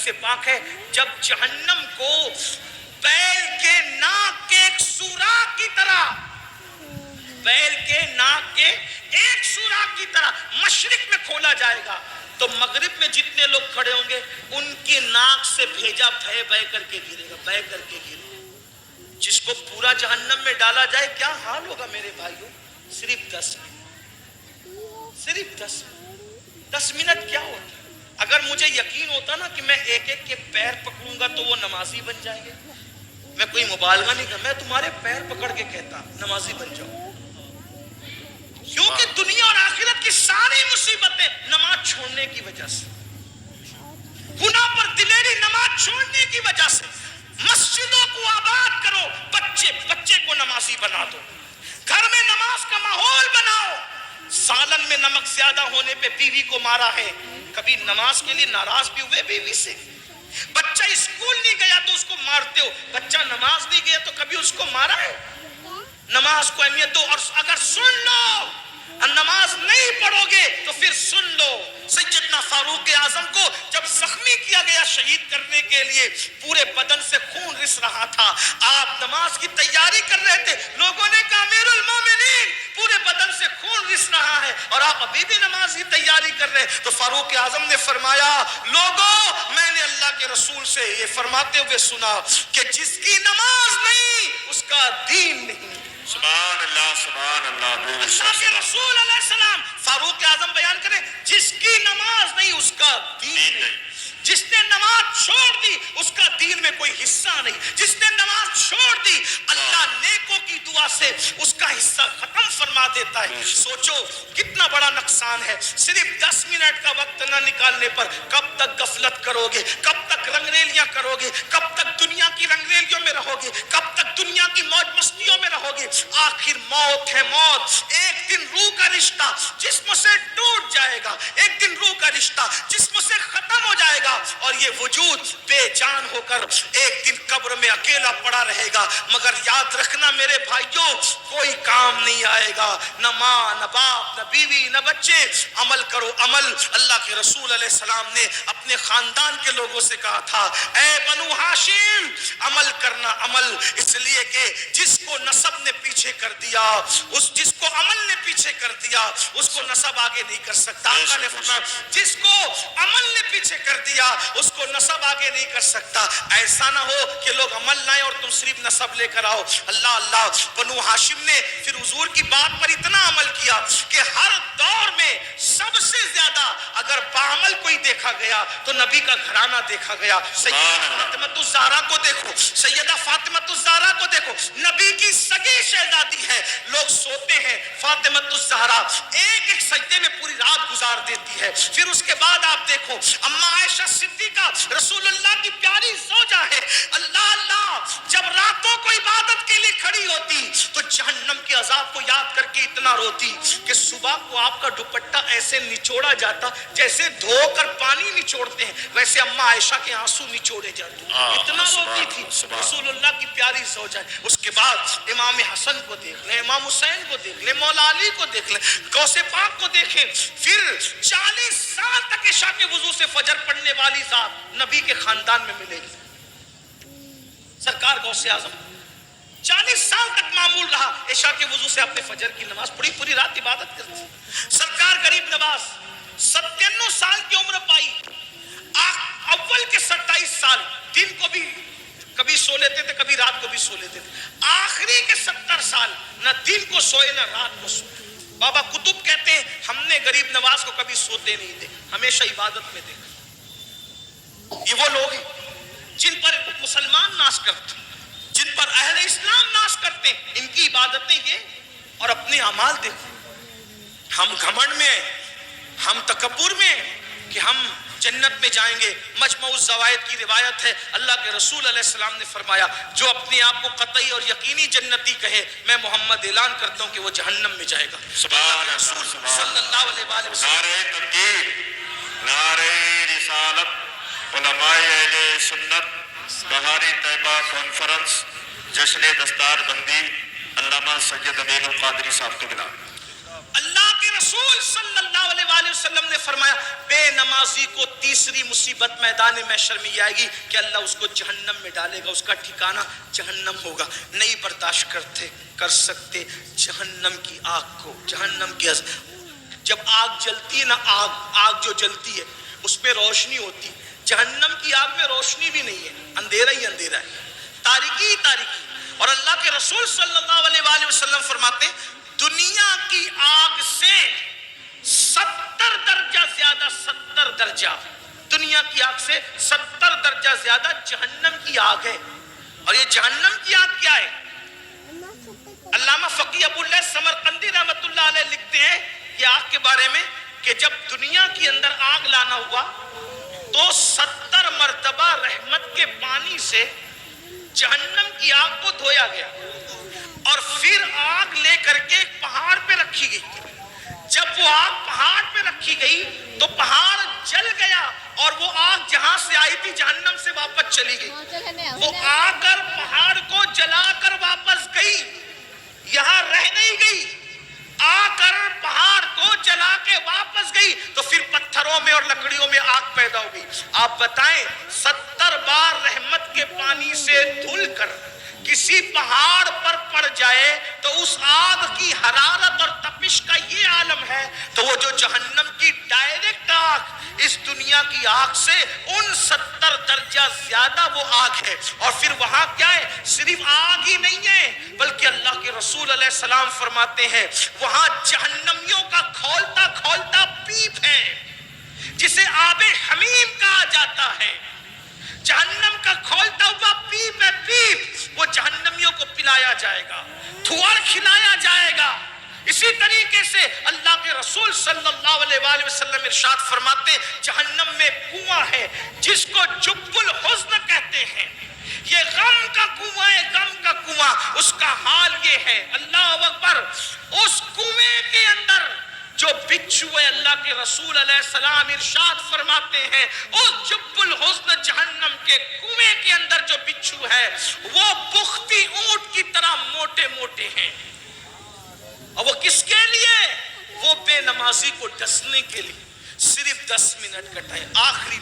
حدیث پاک ہے جب جہنم کو بیل کے ناک کے ایک سوراخ کی طرح، بیل کے ناک کے ایک سوراخ کی طرح مشرق میں کھولا جائے گا تو مغرب میں جتنے لوگ کھڑے ہوں گے ان کی ناک سے بھیجا بھے بھے کر کے گرے گا، بھے کر کے گرے گا۔ جس کو پورا جہنم میں ڈالا جائے کیا حال ہوگا میرے بھائیوں؟ صرف 10 منٹ، صرف 10 منٹ کیا ہوتا ہے؟ اگر مجھے یقین ہوتا نا کہ میں ایک ایک کے پیر پکڑوں گا تو وہ نمازی بن جائیں گے، میں کوئی مبالغہ نہیں کرتا، میں تمہارے پیر پکڑ کے کہتا نمازی بن جاؤ، کیونکہ دنیا اور آخرت کی ساری مصیبتیں نماز چھوڑنے کی وجہ سے، گناہ پر دلیری نماز چھوڑنے کی وجہ سے۔ مسجدوں کو آباد کرو، بچے کو نمازی بنا دو، گھر میں نماز کا ماحول بناؤ۔ سالن میں نمک زیادہ ہونے پہ بیوی کو مارا ہے، کبھی نماز کے لیے ناراض بھی ہوئے بیوی سے؟ بچہ اسکول نہیں گیا تو اس کو مارتے ہو، بچہ نماز نہیں گیا تو کبھی اس کو مارا ہے؟ نماز کو اہمیت دو، اور اگر سن لو نماز نہیں پڑھو گے تو پھر سن لو، سیدنا فاروق اعظم کو جب زخمی کیا گیا شہید کرنے کے لیے، پورے بدن سے خون رس رہا تھا، آپ نماز کی تیاری کر رہے تھے، لوگوں نے کہا امیر المومنین پورے بدن سے خون رس رہا ہے اور آپ ابھی بھی نماز کی تیاری کر رہے ہیں، تو فاروق اعظم نے فرمایا لوگوں میں نے اللہ کے رسول سے یہ فرماتے ہوئے سنا کہ جس کی نماز نہیں اس کا دین نہیں۔ سبحان اللہ سبحان اللہ۔ اللہ کے رسول علیہ السلام فاروق اعظم بیان کریں جس کی نماز نہیں اس کا دین نہیں، جس نے نماز چھوڑ دی اس کا دین میں کوئی حصہ نہیں، جس نے نماز چھوڑ دی اللہ نیکوں کی دعا سے اس کا حصہ ختم فرما دیتا ہے۔ سوچو کتنا بڑا نقصان ہے، صرف 10 منٹ کا وقت نہ نکالنے پر کب تک غفلت کرو گے، کب تک رنگریلیاں کرو گے، کب تک دنیا کی رنگریلیوں میں رہو گے، کب تک دنیا کی موج مستیوں میں رہو گے؟ آخر موت ہے، موت ایک دن روح کا رشتہ جسم سے ٹوٹ جائے گا، ایک دن روح کا رشتہ جسم سے ختم ہو جائے گا اور یہ وجود بے جان ہو کر ایک دن قبر میں اکیلا پڑا رہے گا۔ مگر یاد رکھنا میرے بھائیوں کوئی کام نہیں آئے گا، نہ ماں نہ باپ نہ بیوی نہ بچے۔ عمل کرو عمل۔ اللہ کے رسول علیہ السلام نے اپنے خاندان کے لوگوں سے کہا تھا اے بنو ہاشم عمل کرنا، عمل، اس لیے کہ جس کو نسب نے پیچھے کر دیا، جس کو عمل نے پیچھے کر دیا اس کو نسب آگے نہیں کر سکتا۔ آقا نے فرمایا جس کو عمل نے پیچھے کر دیا اس کو نسب آگے نہیں کر سکتا۔ ایسا نہ ہو کہ لوگ عمل لائیں اور تم صرف نسب لے کر آؤ۔ اللہ اللہ، بنو ہاشم نے پھر حضور کی بات پر اتنا عمل کیا کہ ہر دور میں سب سے زیادہ اگر بعمل کوئی دیکھا گیا تو نبی کا گھرانہ دیکھا گیا۔ سیدہ فاطمہ الزہرا کو دیکھو، سیدہ فاطمہ الزہرا کو دیکھو، نبی کی سگی شہزادی ہے، لوگ سوتے ہیں فاطمہ الزہرا ایک ایک سجدے میں پوری رات گزار دیتی ہے۔ پھر اس کے بعد آپ دیکھو اما عائشہ صدیقہ رسول اللہ کی پیاری زوجہ ہے، اللہ اللہ جب راتوں کو عبادت کے لیے کھڑی ہوتی تو جہنم کے عذاب کو یاد کر کے اتنا روتی کہ صبح کو آپ کا دوپٹہ ایسے نچوڑا جاتا جیسے دھو کر پانی نچوڑتے ہیں، ویسے اما عائشہ کے آنسو نچوڑے جاتے، اتنا روتی تھی رسول اللہ کی پیاری زوجہ ہے۔ اس کے بعد امام حسن کو دیکھ لیں، امام حسین کو دیکھ لیں، مولا علی کو دیکھ لیں، غوث پاک کو دیکھیں۔ پھر 40 سال تک عشاء کے وضو سے فجر پڑھنے والی ذات نبی کے خاندان میں ملے گی، سرکار غوث اعظم 40 سال تک معمول رہا عشاء کے وضو سے اپنے فجر کی نماز پڑھی، پوری رات عبادت کرتی۔ سرکار غریب نواز 97 سال کی عمر پائی، اول کے 27 سال دن کو بھی کبھی سو لیتے تھے، کبھی رات کو بھی سو لیتے تھے، آخری کے 70 سال نہ دن کو سوئے نہ رات کو سوئے۔ بابا قطب کہتے ہیں ہم نے غریب نواز کو کبھی سوتے نہیں دے، ہمیشہ عبادت میں دیکھا۔ یہ وہ لوگ ہیں جن پر مسلمان ناز کرتے، جن پر اہل اسلام ناز کرتے ہیں، ان کی عبادتیں یہ اور اپنے اعمال دیکھو۔ ہم گھمنڈ میں، ہم تکبر میں کہ ہم جنت میں جائیں گے۔ مجمع الزوائد کی روایت ہے اللہ کے رسول علیہ السلام نے فرمایا جو اپنے آپ کو قطعی اور یقینی جنتی کہے میں محمد اعلان کرتا ہوں کہ وہ جہنم میں جائے گا۔ سبحان اللہ صلی اللہ علیہ وسلم۔ نعرہ تکبیر، نعرہ رسالت، علماء اہل سنت، بہاری طیبہ کانفرنس، جشن دستار بندی، علامہ سید امین القادری صاحب کے بنا۔ اللہ کے رسول रसूल सल्लल्लाहु अलैहि वसल्लम ने फरमाया बे नमाजी को तीसरी मुसीबत मैदान महशर में आएगी कि अल्लाह उसको जहन्नम में डालेगा, उसका ठिकाना जहन्नम होगा। नहीं बर्दाश्त कर सकते जहन्नम की आग को, जहन्नम की जब आग जलती है ना, आग जो जलती है उसमें रोशनी होती है, जहन्नम की आग में रोशनी भी नहीं है, अंधेरा ही अंधेरा है, तारीकी ही तारीकी। और अल्लाह के रसूल सल्लल्लाहु अलैहि वसल्लम फरमाते दुनिया की आग से 70 दर्जा ज्यादा, 70 दर्जा दुनिया की आग से 70 दर्जा ज्यादा जहन्नम की आग है। और ये जहन्नम की आग क्या है? अल्लामा फकी अबुल्लाह समरकंदी रहमतुल्लाह अलैह लिखते हैं ये आग के बारे में कि जब दुनिया के अंदर आग लाना हुआ तो 70 मर्तबा रहमत के पानी से जहन्नम की आग को धोया गया और फिर आग लेकर के पहाड़ पे रखी गई। जब वो आग पहाड़ पे रखी गई तो पहाड़ जल गया और वो आग जहां से आई थी जहन्नम से वापस चली गई। वो आकर पहाड़ को जलाकर वापस गई, यहां रह नहीं गई, आकर पहाड़ को जला के वापस गई तो फिर पत्थरों में और लकड़ियों में आग पैदा हो गई। आप बताएं 70 बार रहमत के पानी से धुलकर किसी पहाड़ पर पड़ जाए तो उस आग की हरारत और तपिश का ये आलम है, तो वो जो जहन्नम की डायरेक्ट आग इस दुनिया की आग से उन 70 दर्जा ज्यादा वो आग है। और फिर वहां क्या है, सिर्फ आग ही नहीं है बल्कि अल्लाह के रसूल अलैहि सलाम फरमाते हैं वहां जहन्नमियों का खौलता खौलता पीप है जिसे आबे हमीम कहा जाता है। जहन्नम का खोलता हुआ पीप है, पीप वो जहन्नमियों को पिलाया जाएगा, धुआं खिलाया जाएगा। इसी तरीके से अल्लाह के रसूल सल्लल्लाहु अलैहि वसल्लम इरशाद फरमाते जहन्नम में कुआं है जिसको जुब्बुल हुस्न कहते हैं, ये गम का कुआं है, गम का कुआं। उसका हाल ये है, अल्लाह अकबर, उस कुएं के अंदर जो बिच्छू है, अल्लाह के रसूल अलैहि सलाम इरशाद फरमाते हैं उस जुब्बुल हुस्न जहन्नम के कुएं के अंदर जो बिच्छू है वो पुख्ती ऊंट की तरह मोटे मोटे हैं। और वो किसके लिए? वो बेनमाजी को डसने के लिए। सिर्फ 10 मिनट का टाइम, आखिरी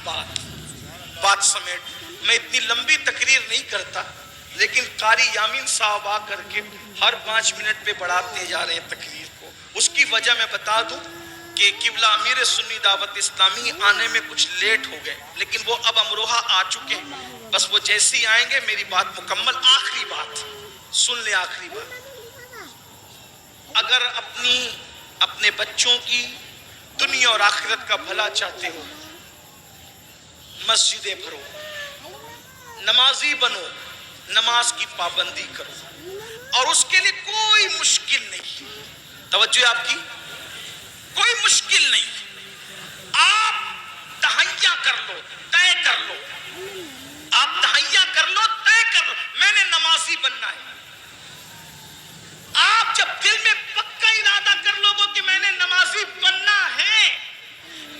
बात समेट, मैं इतनी लंबी तकरीर नहीं करता लेकिन कारी यामीन साहब आकर के हर 5 मिनट पे बढ़ाते जा रहे हैं तकरीर को। उसकी वजह मैं बता दूं कि किबला अमीर सुन्नी दावत इस्लामी आने में कुछ लेट हो गए लेकिन वो अब अमरोहा आ चुके हैं, बस वो जैसे ही आएंगे मेरी बात मुकम्मल। आखिरी बात सुन ले, आखिरी बात, अगर अपने बच्चों की दुनिया और आखिरत का भला चाहते हो, मस्जिदें भरो, नमाजी बनो, नमाज की पाबंदी करो और उसके लिए कोई मुश्किल नहीं, तवज्जो आपकी, कोई मुश्किल नहीं। आप तहैया कर लो, तय कर लो, आप तहैया कर लो, तय कर लो, मैंने नमाजी बनना है। आप जब दिल में पक्का इरादा कर लोगे कि मैंने नमाजी बनना है,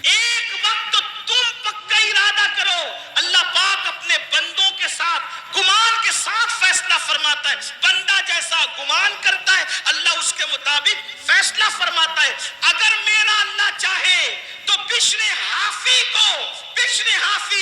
एक वक्त तो तुम पक्का इरादा करो। अल्लाह पाक अपने बंदों के साथ गुमान के साथ फैसला फरमाता है। बंदा जैसा गुमान करता है अल्लाह उसके मुताबिक फैसला फरमाता है। अगर मेरा अल्लाह चाहे तो बिश्र हाफी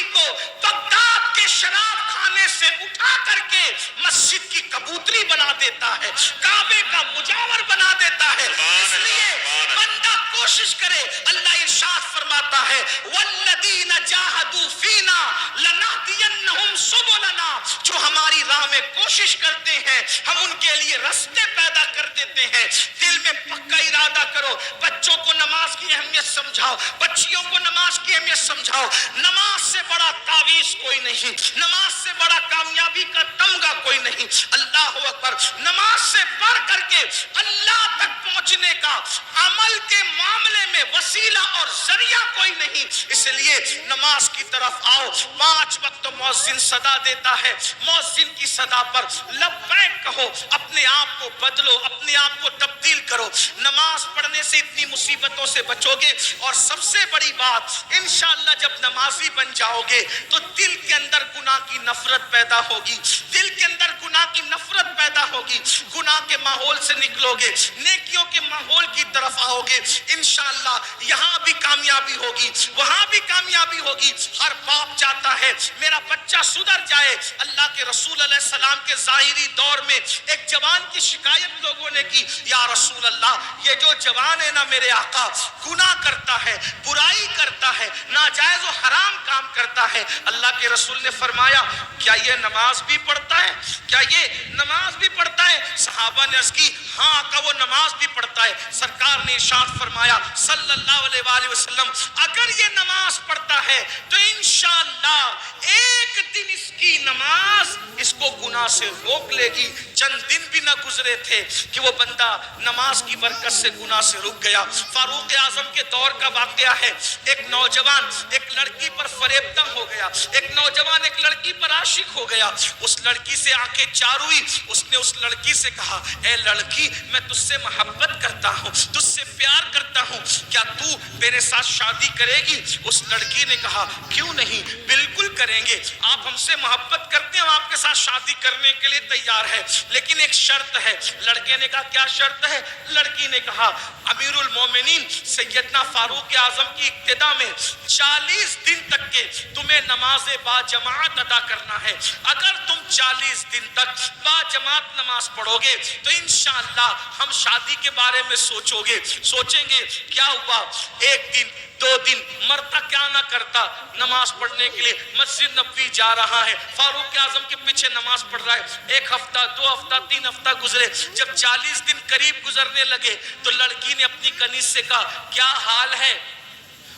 को बगदाद के शराब खाने से उठा करके मस्जिद की कबूतरी बना देता है, काबे का मुजावर बना देता है। इसलिए बंदा कोशिश करे। अल्लाह इरशाद फरमाता है वल्लदीना जाहदू फीना लनहदियन्नहुम सुबुलना, जो हमारी राह में कोशिश करते हैं हम उनके लिए रास्ते पैदा कर देते हैं। दिल में पक्का इरादा करो, बच्चों को नमाज की अहमियत समझाओ, बच्चियों को नमाज की अहमियत समझाओ। नमाज से बड़ा तावीज कोई नहीं, नमाज से बड़ा कामयाबी का तमगा कोई नहीं। अल्लाह अकबर, नमाज से बढ़ करके अल्लाह तक पहुंचने का अमल के मामले में वसीला और जरिया कोई नहीं। इसलिए नमाज की तरफ आओ। 5 वक्त मुअज्जिन सदा देता है, मुअज्जिन की सदा पर लब्बैक कहो, अपने आप को बदलो, अपने आप को तब्दील करो। नमाज पढ़ने से इतनी मुसीबतों से बचोगे। और सबसे बड़ी बात, इंशाअल्लाह जब नमाजी बन जाओगे तो दिल के अंदर गुनाह की नफरत पैदा होगी, दिल के अंदर गुनाह गुनाह की नफरत पैदा होगी, गुनाह के माहौल से निकलोगे, नेकियों के माहौल की तरफ आओगे, इंशाअल्लाह यहाँ भी कामयाबी होगी, वहाँ भी कामयाबी होगी। हर बाप चाहता है मेरा बच्चा सुधर जाए। अल्लाह के रसूल अलैहि सलाम के ज़ाहिरी दौर में एक जवान की शिकायत लोगों ने की, या रसूल अल्लाह, ये जो जवान है ना मेरे आका, गुनाह करता है, बुराई करता है, नाजायज और हराम काम करता है। अल्लाह के रसूल ने फरमाया, क्या ये नमाज भी पढ़ता है? क्या ये नमाज भी पढ़ता है? सहाबा ने अर्ज़ की, हाँ आका वो नमाज भी पढ़ता है। सरकार ने इरशाद फरमाया सल्लल्लाहु अलैहि वसल्लम, अगर ये नमाज पढ़ता है तो इंशाअल्लाह एक दिन इसकी नमाज इसको गुनाह से रोक लेगी। चंद दिन भी ना गुजरे थे कि वो बंदा नमाज की बरकत से गुनाह से रुक गया। फारूक आजम के दौर का वाकया है, एक नौजवान एक लड़की पर फरेबता हो गया, एक नौजवान एक लड़की पर आशिक हो गया, उस लड़की से आंखें चार हुई, उसने उस लड़की से कहा, ए लड़की, मैं तुझसे मोहब्बत करता हूँ, तुझसे प्यार करता हूँ, क्या तू मेरे साथ शादी करेगी? उस लड़की ने कहा, क्यों नहीं, बिल्कुल करेंगे, आप हमसे मोहब्बत करते हैं, हम आपके साथ शादी करने के लिए तैयार है, लेकिन एक शर्त है। लड़के ने कहा, क्या शर्त है? लड़की ने कहा, अमीरुल मोमिनीन सैयदना फारूक आजम की इक्तिदा में 40 दिन तक के तुम्हें नमाज बाजमात अदा करना है। अगर तुम 40 दिन तक बाजमात नमाज पढ़ोगे तो इंशाअल्लाह हम शादी के बारे में सोचेंगे। क्या हुआ? एक दिन, 2 दिन, मरता क्या ना करता, नमाज पढ़ने के लिए मस्जिद नबवी जा रहा है, फारूक आजम के पीछे नमाज पढ़ रहा है। 1 हफ्ता, 2 हफ्ता, 3 हफ्ता गुजरे, जब 40 दिन करीब गुजरने लगे तो लड़की ने अपनी कनीज से कहा, क्या हाल है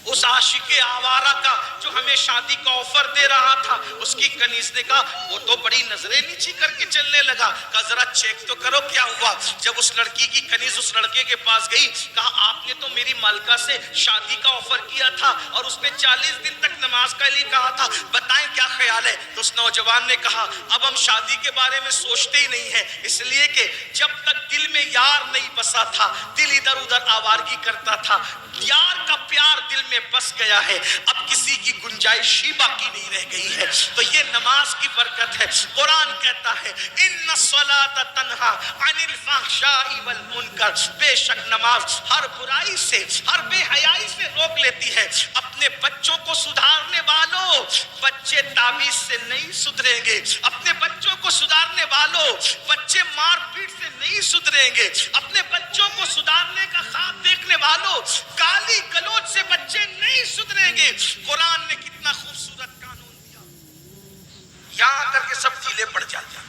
उस आशिक आवारा का जो हमें शादी का ऑफर दे रहा था? उसकी कनीज ने कहा, वो तो बड़ी नजरें नीची करके चलने लगा। कहा, जरा चेक तो करो क्या हुआ। जब उस लड़की की कनीज उस लड़के के पास गई, कहा, आपने तो मेरी मालका से शादी का ऑफर किया था और उसने 40 दिन तक नमाज का लिए कहा था, बताएं क्या ख्याल है? तो उस नौजवान ने कहा, अब हम शादी के बारे में सोचते ही नहीं है, इसलिए कि जब तक दिल में यार नहीं बसा था, दिल इधर उधर आवारगी करता था, यार का प्यार दिल में बस गया है, अब किसी की गुंजाइश ही बाकी नहीं रह गई है। तो ये नमाज की बरकत है। कुरान कहता है, इन्ना सलाता तन्हा अनिल फहशाई वल मुनकर, बेशक नमाज हर बुराई से, हर बेहयाई से रोक लेती है। अपने बच्चों को सुधारने वालों, बच्चे ताबीज से नहीं सुधरेंगे। अपने बच्चों को सुधारने वालों, बच्चे मारपीट से नहीं सुधरेंगे। अपने बच्चों को सुधारने का ख्वाब देखने वालों, गाली गलौज से बच्चे नहीं सुधरेंगे। कुरान ने कितना खूबसूरत कानून दिया, यहां करके सब ढीले पड़ जाते हैं।